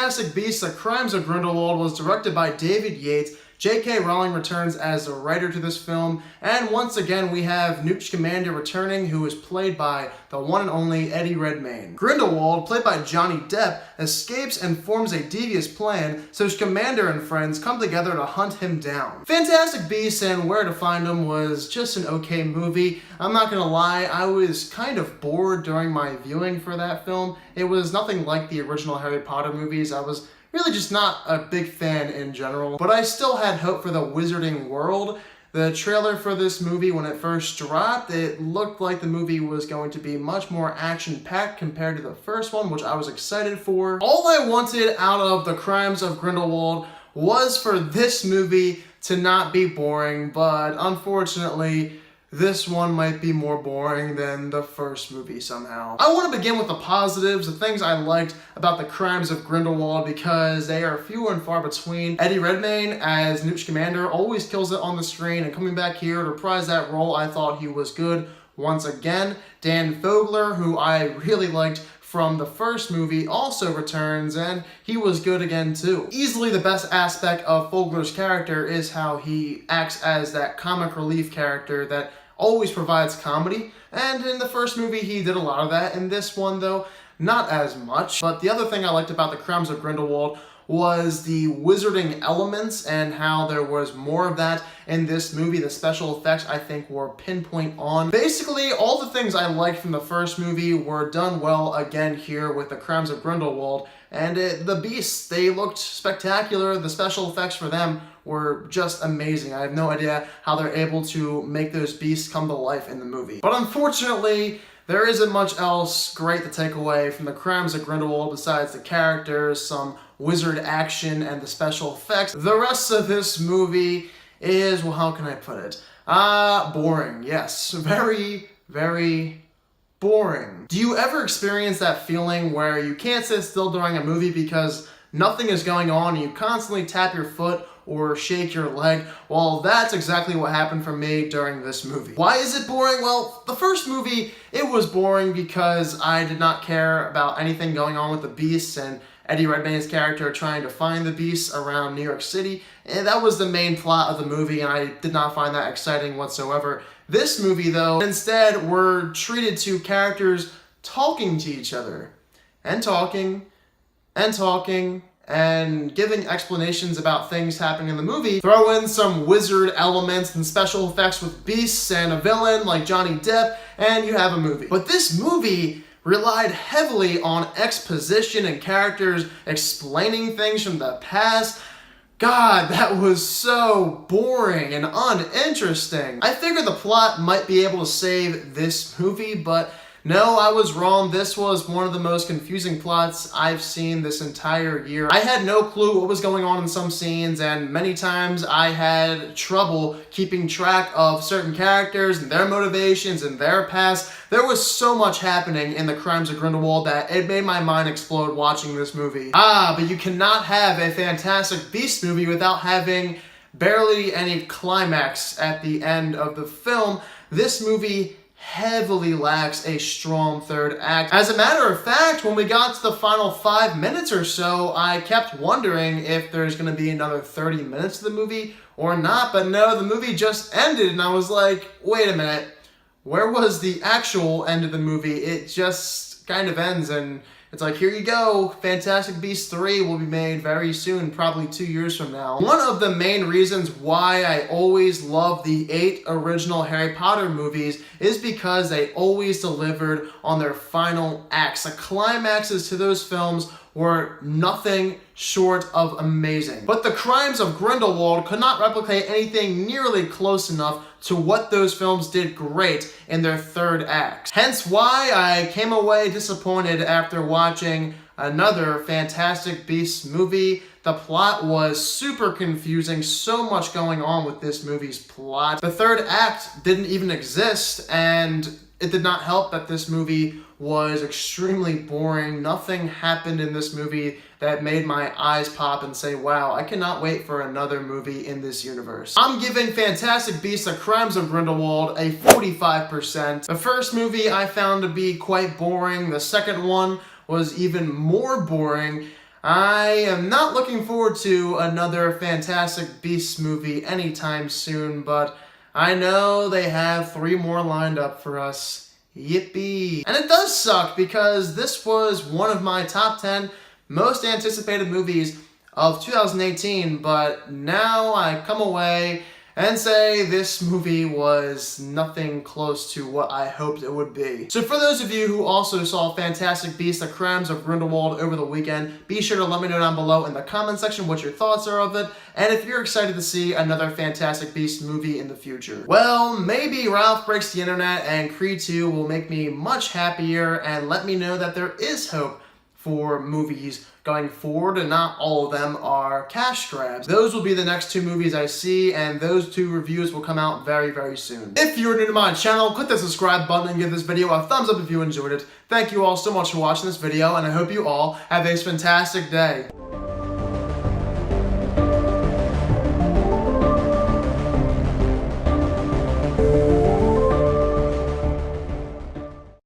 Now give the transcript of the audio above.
Fantastic Beasts: The Crimes of Grindelwald was directed by David Yates. J.K. Rowling returns as the writer to this film, and once again we have Newt Scamander returning, who is played by the one and only Eddie Redmayne. Grindelwald, played by Johnny Depp, escapes and forms a devious plan, so Scamander and friends come together to hunt him down. Fantastic Beasts and Where to Find Them was just an okay movie. I'm not gonna lie, I was kind of bored during my viewing for that film. It was nothing like the original Harry Potter movies. I was really just not a big fan in general, but I still had hope for the Wizarding World. The trailer for this movie, when it first dropped, it looked like the movie was going to be much more action-packed compared to the first one, which I was excited for. All I wanted out of The Crimes of Grindelwald was for this movie to not be boring, but unfortunately, this one might be more boring than the first movie somehow. I want to begin with the positives, the things I liked about The Crimes of Grindelwald, because they are few and far between. Eddie Redmayne as Newt Scamander always kills it on the screen, and coming back here to reprise that role, I thought he was good once again. Dan Fogler, who I really liked from the first movie, also returns, and he was good again too. Easily the best aspect of Fogler's character is how he acts as that comic relief character that always provides comedy, and in the first movie he did a lot of that. In this one though, not as much. But the other thing I liked about The Crimes of Grindelwald was the wizarding elements and how there was more of that in this movie. The special effects, I think, were pinpoint on. Basically, all the things I liked from the first movie were done well again here with The Crimes of Grindelwald. And the beasts, they looked spectacular. The special effects for them were just amazing. I have no idea how they're able to make those beasts come to life in the movie. But unfortunately, there isn't much else great to take away from The Crimes of Grindelwald besides the characters, some wizard action, and the special effects. The rest of this movie is, well, how can I put it? Boring. Yes, very, very boring. Do you ever experience that feeling where you can't sit still during a movie because nothing is going on and you constantly tap your foot or shake your leg? Well, that's exactly what happened for me during this movie. Why is it boring? Well, the first movie, it was boring because I did not care about anything going on with the beasts and Eddie Redmayne's character trying to find the beasts around New York City. And that was the main plot of the movie, and I did not find that exciting whatsoever. This movie, though, instead, we're treated to characters talking to each other, and talking, and talking, and giving explanations about things happening in the movie. Throw in some wizard elements and special effects with beasts and a villain like Johnny Depp, and you have a movie. But this movie relied heavily on exposition and characters explaining things from the past. God, that was so boring and uninteresting. I figured the plot might be able to save this movie, but no, I was wrong. This was one of the most confusing plots I've seen this entire year. I had no clue what was going on in some scenes, and many times I had trouble keeping track of certain characters and their motivations and their past. There was so much happening in The Crimes of Grindelwald that it made my mind explode watching this movie. But you cannot have a Fantastic Beasts movie without having barely any climax at the end of the film. This movie heavily lacks a strong third act. As a matter of fact, when we got to the final 5 minutes or so, I kept wondering if there's going to be another 30 minutes of the movie or not, but no, the movie just ended, and I was like, wait a minute, where was the actual end of the movie? It just kind of ends, and it's like, here you go, Fantastic Beasts 3 will be made very soon, probably 2 years from now. One of the main reasons why I always loved the 8 original Harry Potter movies is because they always delivered on their final acts. The climaxes to those films were nothing short of amazing. But The Crimes of Grindelwald could not replicate anything nearly close enough to what those films did great in their third acts. Hence why I came away disappointed after watching another Fantastic Beasts movie. The plot was super confusing, so much going on with this movie's plot. The third act didn't even exist, and it did not help that this movie was extremely boring. Nothing happened in this movie that made my eyes pop and say, wow, I cannot wait for another movie in this universe. I'm giving Fantastic Beasts: The Crimes of Grindelwald a 45%. The first movie I found to be quite boring. The second one was even more boring. I am not looking forward to another Fantastic Beasts movie anytime soon, but I know they have 3 more lined up for us. Yippee! And it does suck because this was one of my top 10 most anticipated movies of 2018, but now I come away and say this movie was nothing close to what I hoped it would be. So for those of you who also saw Fantastic Beasts: The Crimes of Grindelwald over the weekend, be sure to let me know down below in the comment section what your thoughts are of it, and if you're excited to see another Fantastic Beasts movie in the future. Well, maybe Ralph Breaks the Internet and Creed 2 will make me much happier and let me know that there is hope for movies going forward, and not all of them are cash grabs. Those will be the next 2 movies I see, and those 2 reviews will come out very, very soon. If you're new to my channel, click the subscribe button and give this video a thumbs up if you enjoyed it. Thank you all so much for watching this video, and I hope you all have a fantastic day.